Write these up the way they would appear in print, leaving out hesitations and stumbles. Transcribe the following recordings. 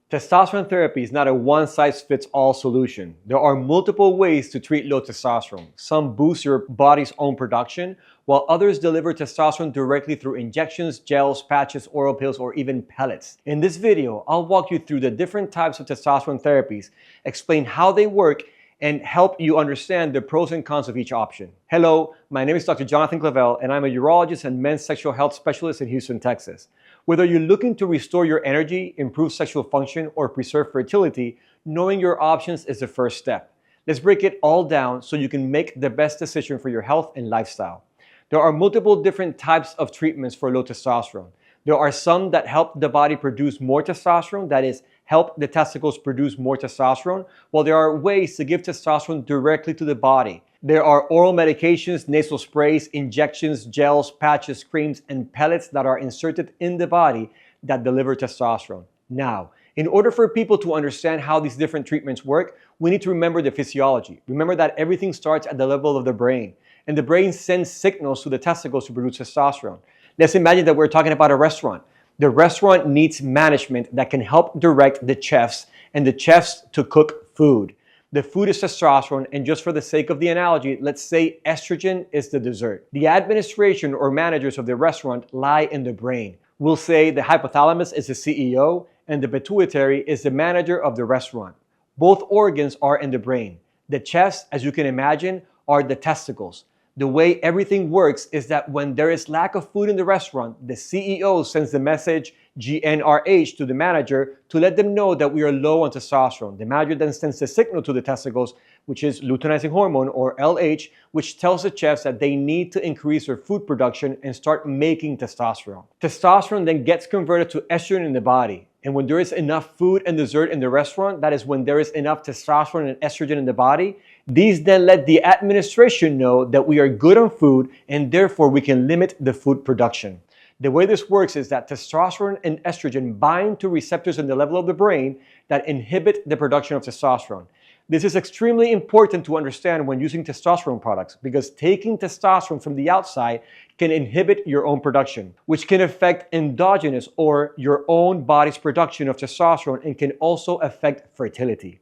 Testosterone therapy is not a one-size-fits-all solution. There are multiple ways to treat low testosterone. Some boost your body's own production, while others deliver testosterone directly through injections, gels, patches, oral pills, or even pellets. In this video, I'll walk you through the different types of testosterone therapies, explain how they work, and help you understand the pros and cons of each option. Hello, my name is Dr. Jonathan Clavell, and I'm a urologist and men's sexual health specialist in Houston, Texas. Whether you're looking to restore your energy, improve sexual function, or preserve fertility, knowing your options is the first step. Let's break it all down so you can make the best decision for your health and lifestyle. There are multiple different types of treatments for low testosterone. There are some that help the body produce more testosterone, that is, help the testicles produce more testosterone, while there are ways to give testosterone directly to the body. There are oral medications, nasal sprays, injections, gels, patches, creams, and pellets that are inserted in the body that deliver testosterone. Now, in order for people to understand how these different treatments work, we need to remember the physiology. Remember that everything starts at the level of the brain, and the brain sends signals to the testicles to produce testosterone. Let's imagine that we're talking about a restaurant. The restaurant needs management that can help direct the chefs and the chefs to cook food. The food is testosterone, and just for the sake of the analogy, let's say estrogen is the dessert. The administration or managers of the restaurant lie in the brain. We'll say the hypothalamus is the CEO and the pituitary is the manager of the restaurant. Both organs are in the brain. The chest, as you can imagine, are the testicles. The way everything works is that when there is lack of food in the restaurant, the CEO sends the message GnRH to the manager to let them know that we are low on testosterone. The manager then sends the signal to the testicles, which is luteinizing hormone or LH, which tells the chefs that they need to increase their food production and start making testosterone. Testosterone then gets converted to estrogen in the body. And when there is enough food and dessert in the restaurant, that is when there is enough testosterone and estrogen in the body, these then let the administration know that we are good on food and therefore we can limit the food production. The way this works is that testosterone and estrogen bind to receptors in the level of the brain that inhibit the production of testosterone. This is extremely important to understand when using testosterone products because taking testosterone from the outside can inhibit your own production, which can affect endogenous or your own body's production of testosterone and can also affect fertility.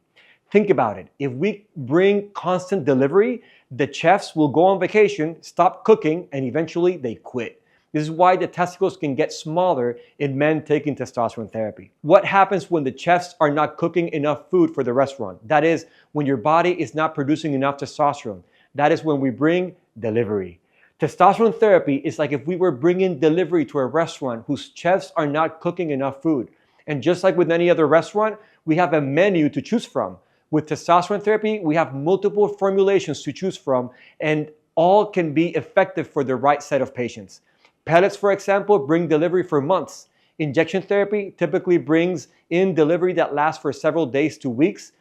Think about it. If we bring constant delivery, the chefs will go on vacation, stop cooking, and eventually they quit. This is why the testicles can get smaller in men taking testosterone therapy. What happens when the chefs are not cooking enough food for the restaurant? That is, when your body is not producing enough testosterone. That is when we bring delivery. Testosterone therapy is like if we were bringing delivery to a restaurant whose chefs are not cooking enough food. And just like with any other restaurant, we have a menu to choose from. With testosterone therapy, we have multiple formulations to choose from, and all can be effective for the right set of patients. Pellets, for example, bring delivery for months. Injection therapy typically brings in delivery that lasts for several days to weeks.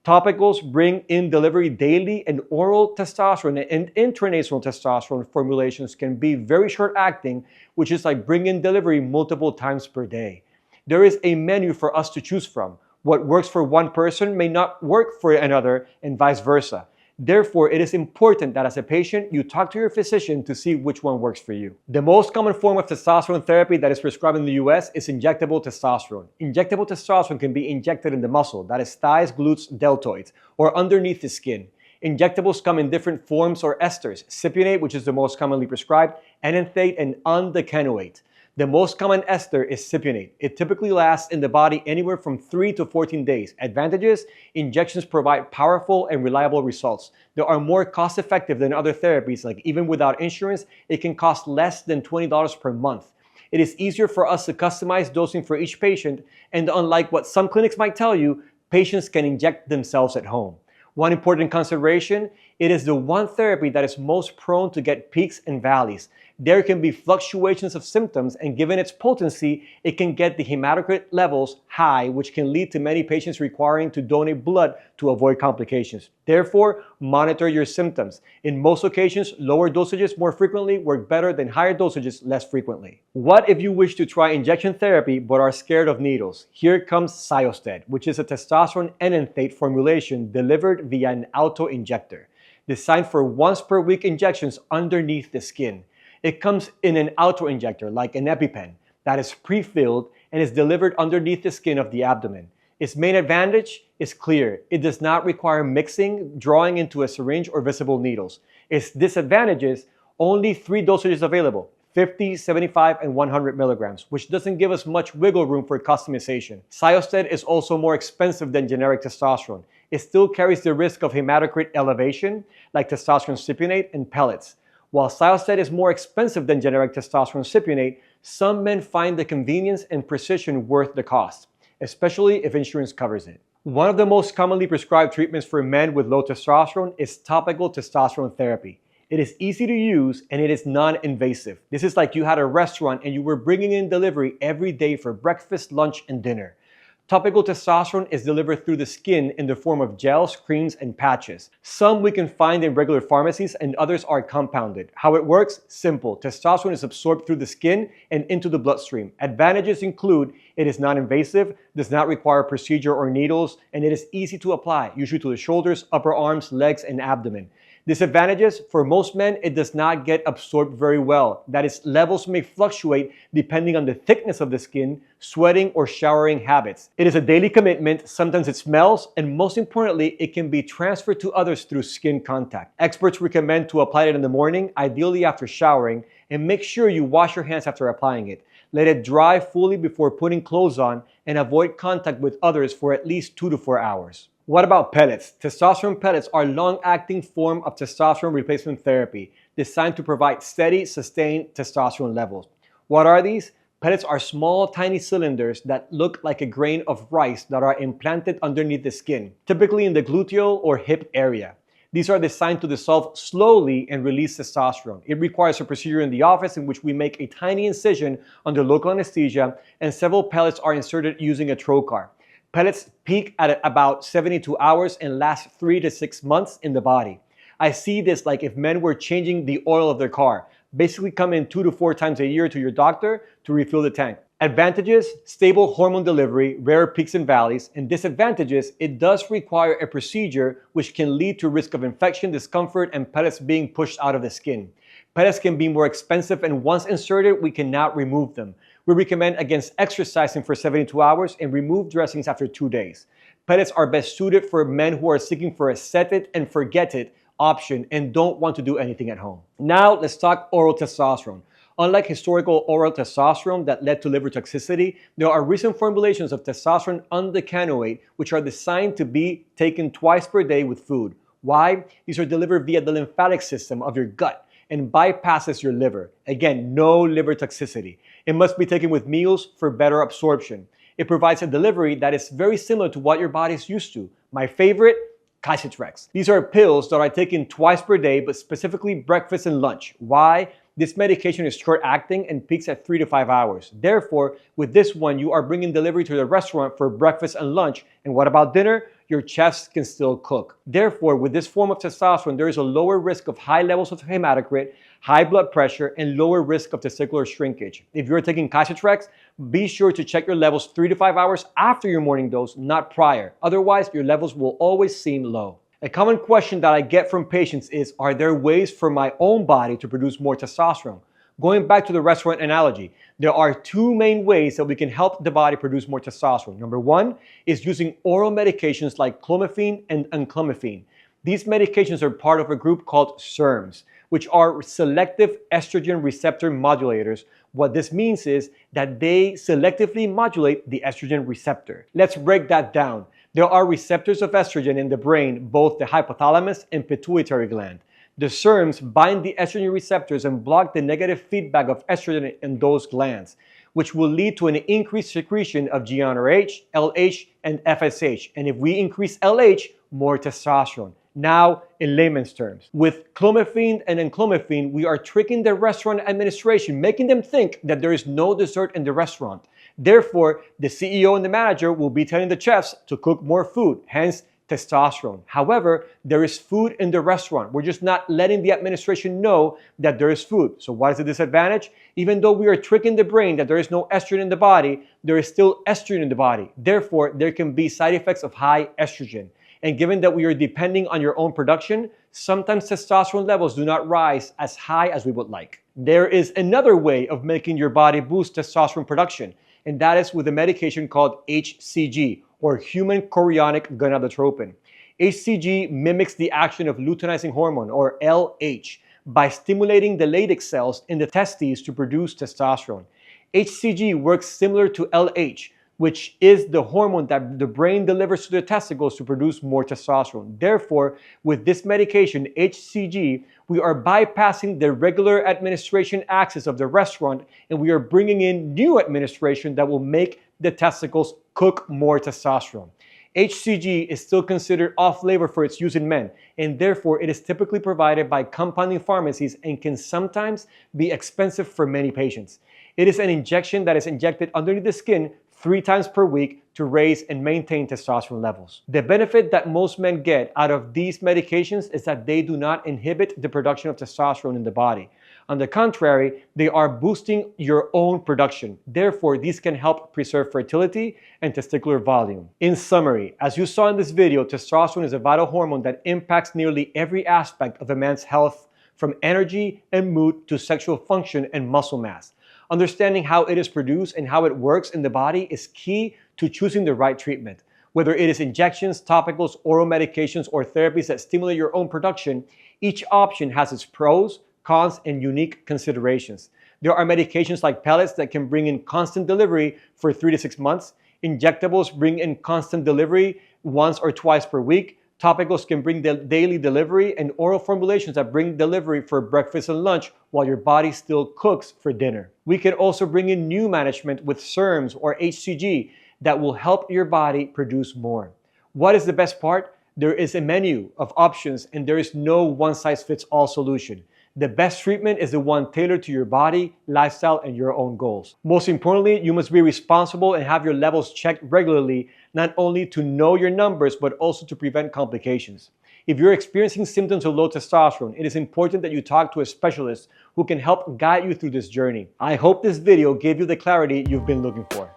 Topicals bring in delivery daily, and oral testosterone and intranasal testosterone formulations can be very short-acting, which is like bring in delivery multiple times per day. There is a menu for us to choose from. What works for one person may not work for another, and vice versa. Therefore, it is important that as a patient, you talk to your physician to see which one works for you. The most common form of testosterone therapy that is prescribed in the US is injectable testosterone. Injectable testosterone can be injected in the muscle, that is thighs, glutes, deltoids, or underneath the skin. Injectables come in different forms or esters, cypionate, which is the most commonly prescribed, enanthate, and undecanoate. The most common ester is cypionate. It typically lasts in the body anywhere from 3 to 14 days. Advantages: injections provide powerful and reliable results. They are more cost-effective than other therapies, like even without insurance, it can cost less than $20 per month. It is easier for us to customize dosing for each patient, and unlike what some clinics might tell you, patients can inject themselves at home. One important consideration, it is the one therapy that is most prone to get peaks and valleys. There can be fluctuations of symptoms, and given its potency, it can get the hematocrit levels high, which can lead to many patients requiring to donate blood to avoid complications. Therefore, monitor your symptoms. In most occasions, lower dosages more frequently work better than higher dosages less frequently. What if you wish to try injection therapy but are scared of needles? Here comes Xyosted, which is a testosterone enanthate formulation delivered via an auto-injector, designed for once per week injections underneath the skin. It comes in an auto-injector like an EpiPen that is pre-filled and is delivered underneath the skin of the abdomen. Its main advantage is clear. It does not require mixing, drawing into a syringe, or visible needles. Its disadvantages, only 3 dosages available: 50, 75, and 100 milligrams, which doesn't give us much wiggle room for customization. Xyosted is also more expensive than generic testosterone. It still carries the risk of hematocrit elevation, like testosterone cypionate and pellets. While Xyosted is more expensive than generic testosterone cypionate, some men find the convenience and precision worth the cost, especially if insurance covers it. One of the most commonly prescribed treatments for men with low testosterone is topical testosterone therapy. It is easy to use and it is non-invasive. This is like you had a restaurant and you were bringing in delivery every day for breakfast, lunch, and dinner. Topical testosterone is delivered through the skin in the form of gels, creams, and patches. Some we can find in regular pharmacies and others are compounded. How it works? Simple. Testosterone is absorbed through the skin and into the bloodstream. Advantages include it is non-invasive, does not require procedure or needles, and it is easy to apply, usually to the shoulders, upper arms, legs, and abdomen. Disadvantages, for most men, it does not get absorbed very well. That is, levels may fluctuate depending on the thickness of the skin, sweating, or showering habits. It is a daily commitment, sometimes it smells, and most importantly, it can be transferred to others through skin contact. Experts recommend to apply it in the morning, ideally after showering, and make sure you wash your hands after applying it. Let it dry fully before putting clothes on, and avoid contact with others for at least 2 to 4 hours. What about pellets? Testosterone pellets are a long-acting form of testosterone replacement therapy designed to provide steady, sustained testosterone levels. What are these? Pellets are small, tiny cylinders that look like a grain of rice that are implanted underneath the skin, typically in the gluteal or hip area. These are designed to dissolve slowly and release testosterone. It requires a procedure in the office in which we make a tiny incision under local anesthesia, and several pellets are inserted using a trocar. Pellets peak at about 72 hours and last 3 to 6 months in the body. I see this like if men were changing the oil of their car. Basically come in 2 to 4 times a year to your doctor to refill the tank. Advantages, stable hormone delivery, rare peaks and valleys, and disadvantages, it does require a procedure which can lead to risk of infection, discomfort, and pellets being pushed out of the skin. Pellets can be more expensive, and once inserted, we cannot remove them. We recommend against exercising for 72 hours and remove dressings after 2 days. Pellets are best suited for men who are seeking for a set it and forget it option and don't want to do anything at home. Now let's talk oral testosterone. Unlike historical oral testosterone that led to liver toxicity, there are recent formulations of testosterone undecanoate which are designed to be taken twice per day with food. Why? These are delivered via the lymphatic system of your gut and bypasses your liver. Again, no liver toxicity. It must be taken with meals for better absorption. It provides a delivery that is very similar to what your body is used to. My favorite, Kyzatrex. These are pills that are taken twice per day, but specifically breakfast and lunch. Why? This medication is short-acting and peaks at 3 to 5 hours. Therefore, with this one, you are bringing delivery to the restaurant for breakfast and lunch. And what about dinner? Your chefs can still cook. Therefore, with this form of testosterone, there is a lower risk of high levels of hematocrit, high blood pressure, and lower risk of testicular shrinkage. If you're taking Kyzatrex, be sure to check your levels 3 to 5 hours after your morning dose, not prior. Otherwise, your levels will always seem low. A common question that I get from patients is, are there ways for my own body to produce more testosterone? Going back to the restaurant analogy, there are 2 main ways that we can help the body produce more testosterone. Number 1 is using oral medications like clomiphene and unclomiphene. These medications are part of a group called SERMs, which are selective estrogen receptor modulators. What this means is that they selectively modulate the estrogen receptor. Let's break that down. There are receptors of estrogen in the brain, both the hypothalamus and pituitary gland. The SERMs bind the estrogen receptors and block the negative feedback of estrogen in those glands, which will lead to an increased secretion of GnRH, LH, and FSH. And if we increase LH, more testosterone. Now, in layman's terms, with clomiphene and unclomiphene, we are tricking the restaurant administration, making them think that there is no dessert in the restaurant. Therefore, the CEO and the manager will be telling the chefs to cook more food, hence testosterone. However, there is food in the restaurant. We're just not letting the administration know that there is food. So what is the disadvantage? Even though we are tricking the brain that there is no estrogen in the body, there is still estrogen in the body. Therefore, there can be side effects of high estrogen. And given that we are depending on your own production, sometimes testosterone levels do not rise as high as we would like. There is another way of making your body boost testosterone production, and that is with a medication called HCG, or human chorionic gonadotropin. HCG mimics the action of luteinizing hormone, or LH, by stimulating the Leydig cells in the testes to produce testosterone. HCG works similar to LH, which is the hormone that the brain delivers to the testicles to produce more testosterone. Therefore, with this medication, HCG, we are bypassing the regular administration axis of the restaurant, and we are bringing in new administration that will make the testicles cook more testosterone. HCG is still considered off-label for its use in men, and therefore it is typically provided by compounding pharmacies and can sometimes be expensive for many patients. It is an injection that is injected underneath the skin 3 times per week to raise and maintain testosterone levels. The benefit that most men get out of these medications is that they do not inhibit the production of testosterone in the body. On the contrary, they are boosting your own production. Therefore, these can help preserve fertility and testicular volume. In summary, as you saw in this video, testosterone is a vital hormone that impacts nearly every aspect of a man's health, from energy and mood to sexual function and muscle mass. Understanding how it is produced and how it works in the body is key to choosing the right treatment. Whether it is injections, topicals, oral medications, or therapies that stimulate your own production, each option has its pros, cons, and unique considerations. There are medications like pellets that can bring in constant delivery for 3 to 6 months. Injectables bring in constant delivery once or twice per week. Topicals can bring daily delivery, and oral formulations that bring delivery for breakfast and lunch while your body still cooks for dinner. We can also bring in new management with SERMs or HCG that will help your body produce more. What is the best part? There is a menu of options and there is no one-size-fits-all solution. The best treatment is the one tailored to your body, lifestyle, and your own goals. Most importantly, you must be responsible and have your levels checked regularly, not only to know your numbers, but also to prevent complications. If you're experiencing symptoms of low testosterone, it is important that you talk to a specialist who can help guide you through this journey. I hope this video gave you the clarity you've been looking for.